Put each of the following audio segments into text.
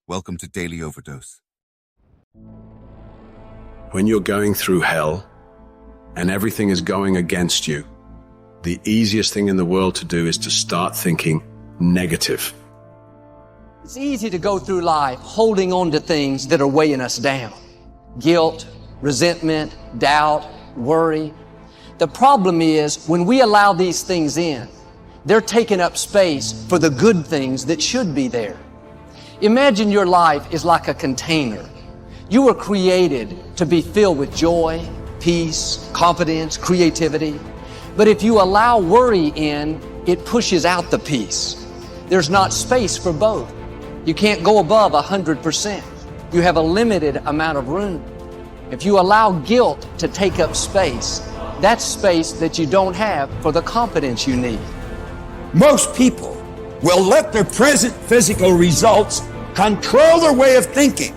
Welcome to Daily Overdose. When you're going through hell and everything is going against you, the easiest thing in the world to do is to start thinking negative. It's easy to go through life holding on to things that are weighing us down. Guilt, resentment, doubt, worry. The problem is when we allow these things in, they're taking up space for the good things that should be there. Imagine your life is like a container. You were created to be filled with joy, peace, confidence, creativity. But if you allow worry in, it pushes out the peace. There's not space for both. You can't go above 100%. You have a limited amount of room. If you allow guilt to take up space, that's space that you don't have for the confidence you need. Most people will let their present physical results control their way of thinking.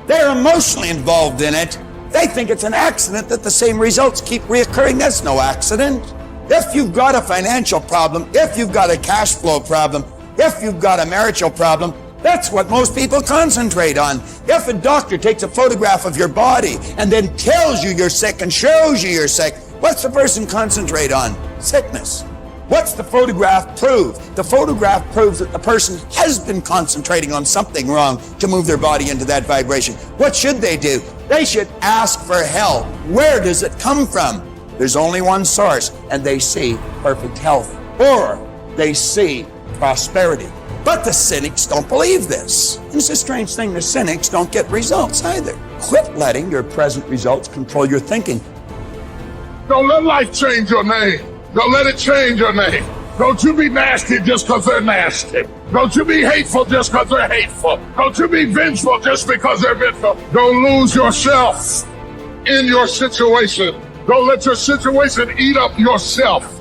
They're emotionally involved in it. They think it's an accident that the same results keep reoccurring. That's no accident. If you've got a financial problem, if you've got a cash flow problem, if you've got a marital problem, that's what most people concentrate on. If a doctor takes a photograph of your body and then tells you you're sick and shows you you're sick, what's the person concentrate on? Sickness. What's the photograph prove? The photograph proves that the person has been concentrating on something wrong to move their body into that vibration. What should they do? They should ask for help. Where does it come from? There's only one source, and they see perfect health, or they see prosperity. But the cynics don't believe this. It's a strange thing, the cynics don't get results either. Quit letting your present results control your thinking. Don't let life change your name. Don't let it change your name. Don't you be nasty just because they're nasty. Don't you be hateful just because they're hateful. Don't you be vengeful just because they're vengeful. Don't lose yourself in your situation. Don't let your situation eat up yourself.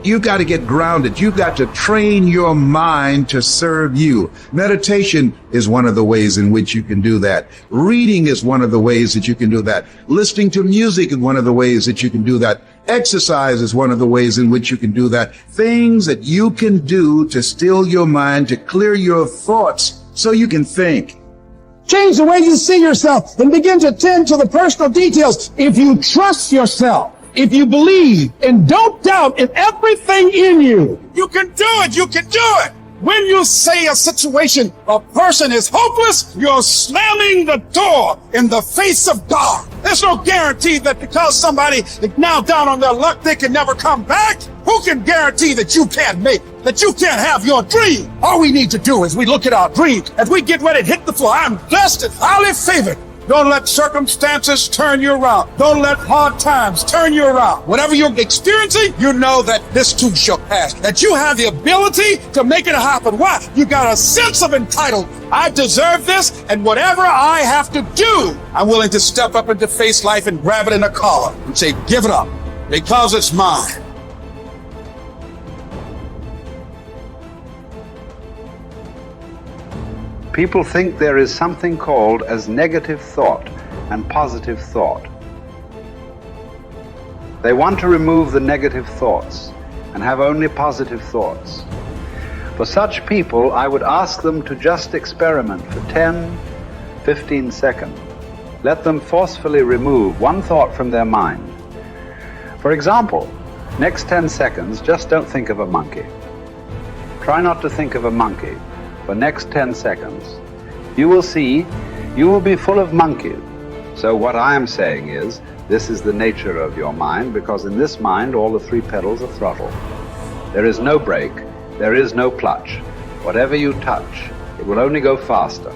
You got to get grounded. You got to train your mind to serve you. Meditation is one of the ways in which you can do that. Reading is one of the ways that you can do that. Listening to music is one of the ways that you can do that. Exercise is one of the ways in which you can do that. Things that you can do to still your mind, to clear your thoughts so you can think. Change the way you see yourself and begin to tend to the personal details. If you trust yourself, if you believe and don't doubt in everything in you, you can do it. You can do it. When you say a situation, a person is hopeless, you're slamming the door in the face of God. There's no guarantee that because somebody is now down on their luck, they can never come back. Who can guarantee that you can't make, that you can't have your dream? All we need to do is we look at our dream as we get ready to hit the floor. I'm blessed and highly favored. Don't let circumstances turn you around. Don't let hard times turn you around. Whatever you're experiencing, you know that this too shall pass. That you have the ability to make it happen. Why? You got a sense of entitlement. I deserve this, and whatever I have to do, I'm willing to step up and to face life and grab it in a collar and say, give it up, because it's mine. People think there is something called as negative thought and positive thought. They want to remove the negative thoughts and have only positive thoughts. For such people, I would ask them to just experiment for 10, 15 seconds. Let them forcefully remove one thought from their mind. For example, next 10 seconds, just don't think of a monkey. Try not to think of a monkey. For next 10 seconds, you will see you will be full of monkeys. So what I am saying is, this is the nature of your mind, because in this mind, all the three pedals are throttle. There is no brake, there is no clutch. Whatever you touch, it will only go faster.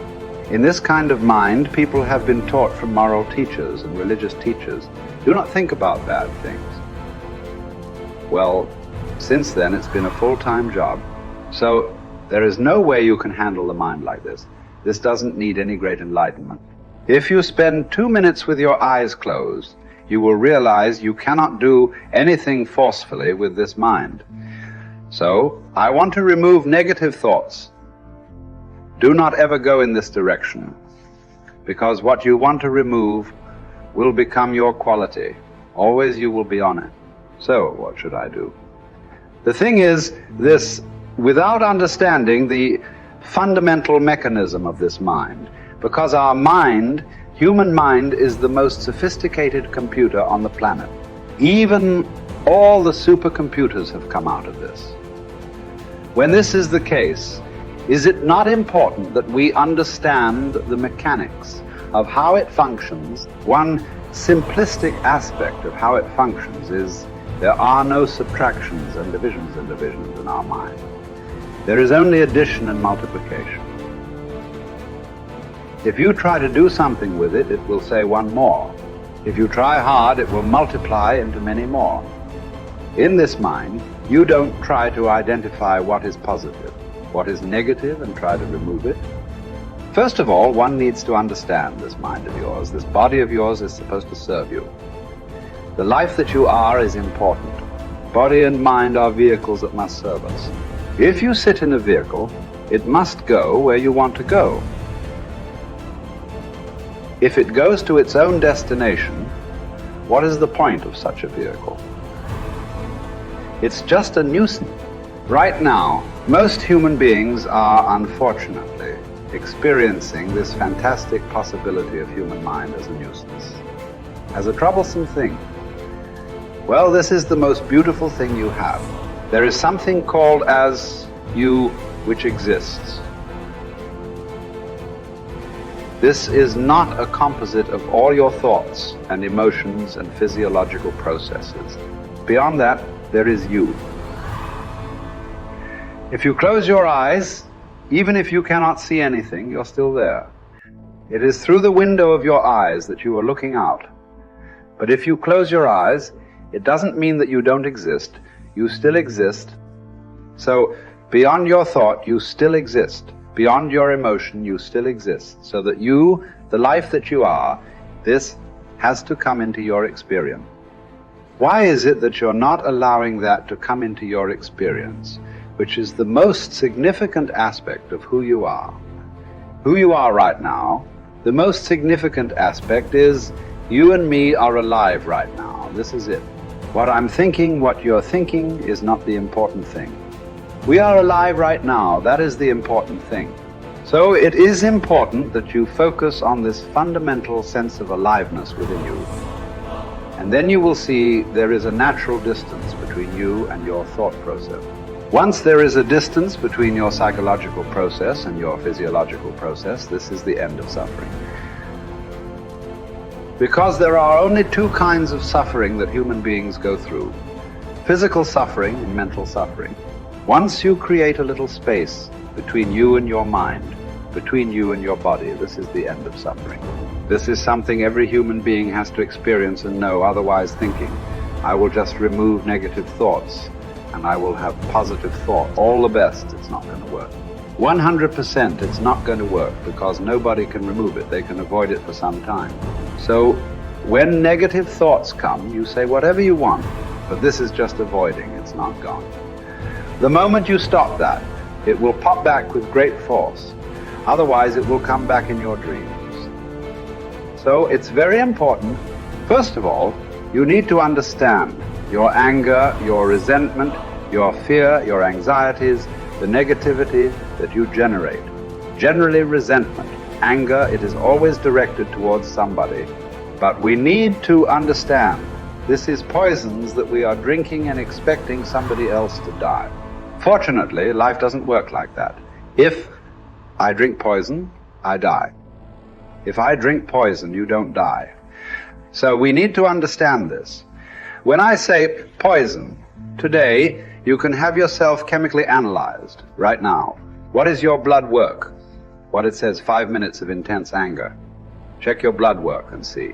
In this kind of mind, people have been taught from moral teachers and religious teachers, do not think about bad things. Well, since then, it's been a full-time job. So there is no way you can handle the mind like this. This doesn't need any great enlightenment. If you spend 2 minutes with your eyes closed, you will realize you cannot do anything forcefully with this mind. So, I want to remove negative thoughts. Do not ever go in this direction, because what you want to remove will become your quality. Always you will be on it. So, what should I do? The thing is this: without understanding the fundamental mechanism of this mind, because our mind, human mind, is the most sophisticated computer on the planet. Even all the supercomputers have come out of this. When this is the case, is it not important that we understand the mechanics of how it functions? One simplistic aspect of how it functions is there are no subtractions and divisions in our mind. There is only addition and multiplication. If you try to do something with it, it will say one more. If you try hard, it will multiply into many more. In this mind, you don't try to identify what is positive, what is negative, and try to remove it. First of all, one needs to understand this mind of yours. This body of yours is supposed to serve you. The life that you are is important. Body and mind are vehicles that must serve us. If you sit in a vehicle, it must go where you want to go. If it goes to its own destination, what is the point of such a vehicle? It's just a nuisance. Right now, most human beings are, unfortunately, experiencing this fantastic possibility of human mind as a nuisance, as a troublesome thing. Well, this is the most beautiful thing you have. There is something called as you which exists. This is not a composite of all your thoughts and emotions and physiological processes. Beyond that, there is you. If you close your eyes, even if you cannot see anything, you're still there. It is through the window of your eyes that you are looking out. But if you close your eyes, it doesn't mean that you don't exist. You still exist. So beyond your thought, you still exist. Beyond your emotion, you still exist. So that you, the life that you are, this has to come into your experience. Why is it that you're not allowing that to come into your experience, which is the most significant aspect of who you are? Who you are right now, the most significant aspect is you and me are alive right now. This is it. What I'm thinking, what you're thinking is not the important thing. We are alive right now. That is the important thing. So it is important that you focus on this fundamental sense of aliveness within you. And then you will see there is a natural distance between you and your thought process. Once there is a distance between your psychological process and your physiological process, this is the end of suffering. Because there are only two kinds of suffering that human beings go through: physical suffering and mental suffering. Once you create a little space between you and your mind, between you and your body, this is the end of suffering. This is something every human being has to experience and know, otherwise thinking, I will just remove negative thoughts and I will have positive thought. All the best, it's not going to work. 100% it's not going to work, because nobody can remove it. They can avoid it for some time. So when negative thoughts come, you say whatever you want, but this is just avoiding, it's not gone. The moment you stop that, it will pop back with great force. Otherwise, it will come back in your dreams. So it's very important. First of all, you need to understand your anger, your resentment, your fear, your anxieties, the negativity that you generate. Generally resentment, anger, it is always directed towards somebody. But we need to understand this is poisons that we are drinking and expecting somebody else to die. Fortunately, life doesn't work like that. If I drink poison, I die. If I drink poison, you don't die. So we need to understand this. When I say poison, today you can have yourself chemically analyzed right now. What is your blood work? What it says, 5 minutes of intense anger. Check your blood work and see.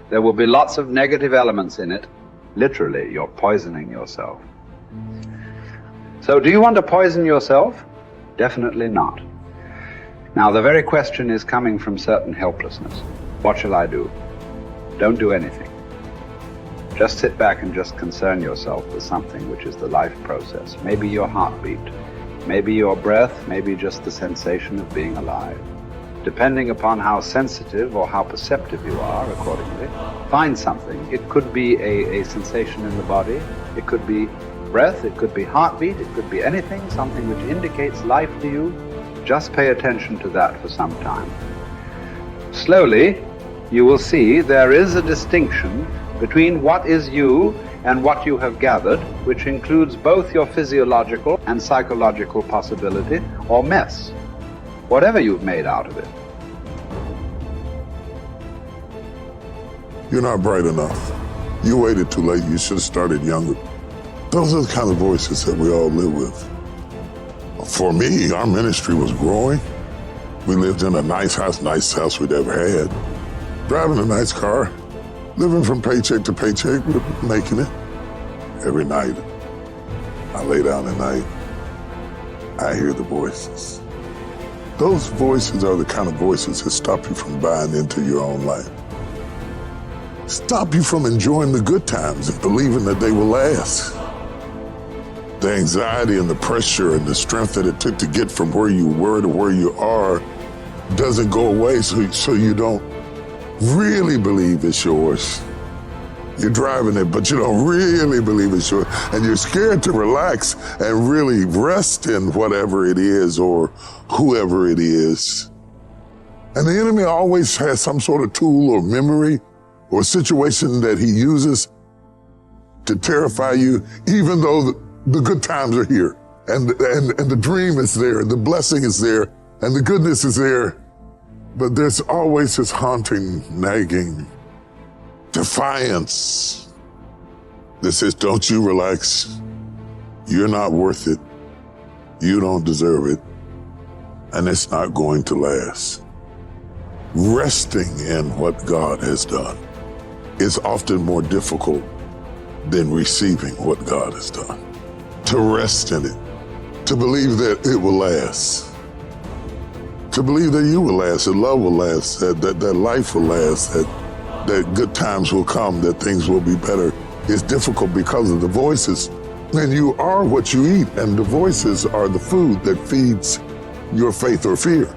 There will be lots of negative elements in it. Literally, you're poisoning yourself. So do you want to poison yourself? Definitely not. Now the very question is coming from certain helplessness. What shall I do? Don't do anything. Just sit back and just concern yourself with something which is the life process. Maybe your heartbeat, maybe your breath, maybe just the sensation of being alive. Depending upon how sensitive or how perceptive you are, accordingly, find something. It could be a sensation in the body, it could be breath, it could be heartbeat, it could be anything, something which indicates life to you. Just pay attention to that for some time. Slowly, you will see there is a distinction between what is you and what you have gathered, which includes both your physiological and psychological possibility or mess, whatever you've made out of it. You're not bright enough. You waited too late. You should have started younger. Those are the kind of voices that we all live with. For me, our ministry was growing. We lived in a nicest house we'd ever had. Driving a nice car, living from paycheck to paycheck, making it. Every night, I lay down at night, I hear the voices. Those voices are the kind of voices that stop you from buying into your own life. Stop you from enjoying the good times and believing that they will last. The anxiety and the pressure and the strength that it took to get from where you were to where you are doesn't go away, so you don't really believe it's yours. You're driving it, but you don't really believe it's yours. And you're scared to relax and really rest in whatever it is or whoever it is. And the enemy always has some sort of tool or memory or situation that he uses to terrify you, even though the good times are here and the dream is there, and the blessing is there, and the goodness is there. But there's always this haunting, nagging defiance that says, don't you relax. You're not worth it. You don't deserve it. And it's not going to last. Resting in what God has done is often more difficult than receiving what God has done. To rest in it, to believe that it will last, to believe that you will last, that love will last, that life will last, that good times will come, that things will be better, is difficult because of the voices. And you are what you eat, and the voices are the food that feeds your faith or fear.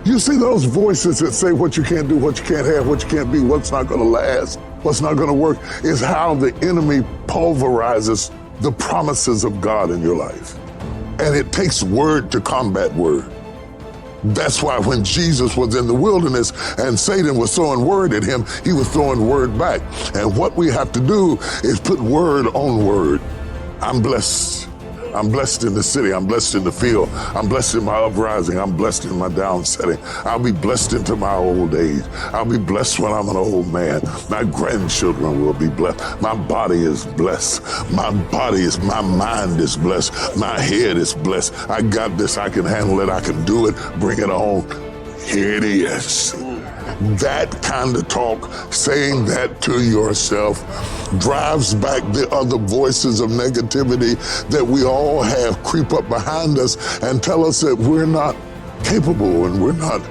You see those voices that say what you can't do, what you can't have, what you can't be, what's not gonna last, what's not gonna work, is how the enemy pulverizes the promises of God in your life. And it takes word to combat word. That's why when Jesus was in the wilderness and Satan was throwing word at him, he was throwing word back. And what we have to do is put word on word. I'm blessed. I'm blessed in the city. I'm blessed in the field. I'm blessed in my uprising. I'm blessed in my downsetting. I'll be blessed into my old age. I'll be blessed when I'm an old man. My grandchildren will be blessed. My body is blessed. My mind is blessed. My head is blessed. I got this. I can handle it. I can do it. Bring it on. Here it is. That kind of talk, saying that to yourself, drives back the other voices of negativity that we all have creep up behind us and tell us that we're not capable and we're not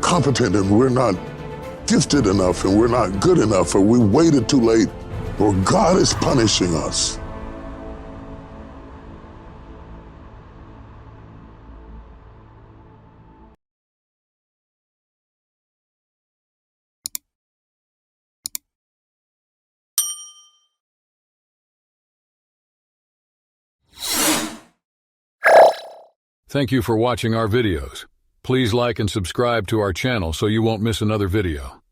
competent and we're not gifted enough and we're not good enough, or we waited too late, or God is punishing us. Thank you for watching our videos. Please like and subscribe to our channel so you won't miss another video.